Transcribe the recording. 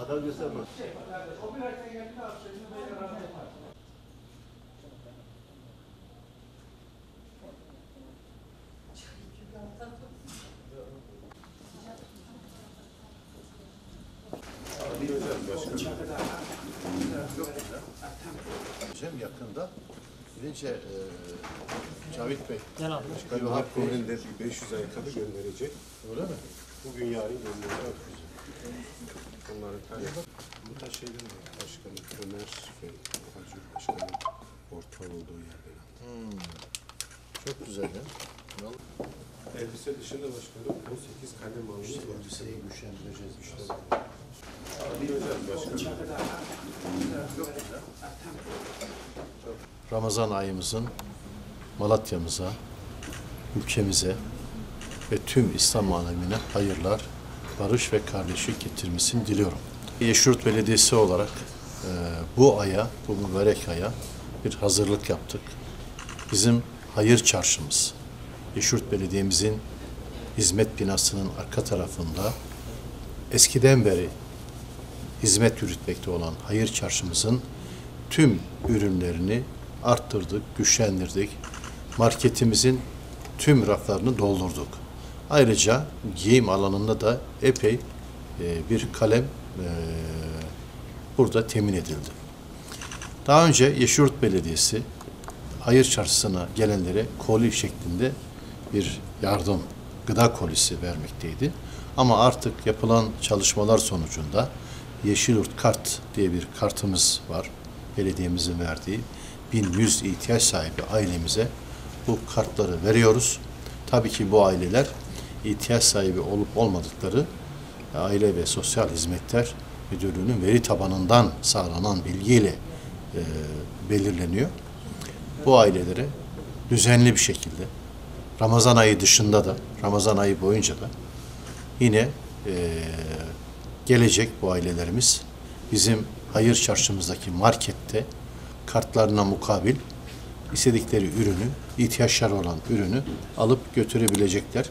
Adam göstermez. Yakında gidince Cavit Bey Başkanım Hakkı'nın de 500 ayakkabı gönderecek. öyle mi? Bugün yarın gönderecek. Onların bu da şeyden de başkanım Ömer Bey, Hacı Başkanım ortağı olduğu yerden. Çok güzel ya. Elbise dışında başkanım 18 kalem almış. Elbiseyi güçlendireceğiz işte. Ramazan ayımızın Malatya'mıza, ülkemize ve tüm İslam alemine hayırlar, barış ve kardeşlik getirmesini diliyorum. Yeşilyurt Belediyesi olarak bu aya, bu mübarek aya bir hazırlık yaptık. Bizim hayır çarşımız, Yeşilyurt Belediye'mizin hizmet binasının arka tarafında eskiden beri hizmet yürütmekte olan hayır çarşımızın tüm ürünlerini arttırdık, güçlendirdik. Marketimizin tüm raflarını doldurduk. Ayrıca giyim alanında da epey bir kalem burada temin edildi. Daha önce Yeşilyurt Belediyesi hayır çarşısına gelenlere koli şeklinde bir yardım, gıda kolisi vermekteydi. Ama artık yapılan çalışmalar sonucunda Yeşilyurt Kart diye bir kartımız var. Belediyemizin verdiği 1100 ihtiyaç sahibi ailemize bu kartları veriyoruz. Tabii ki bu aileler ihtiyaç sahibi olup olmadıkları Aile ve Sosyal Hizmetler Müdürlüğü'nün veri tabanından sağlanan bilgiyle belirleniyor. Bu ailelere düzenli bir şekilde Ramazan ayı dışında da, Ramazan ayı boyunca da yine gelecek bu ailelerimiz bizim hayır çarşımızdaki markette kartlarına mukabil istedikleri ürünü, ihtiyaçları olan ürünü alıp götürebilecekler.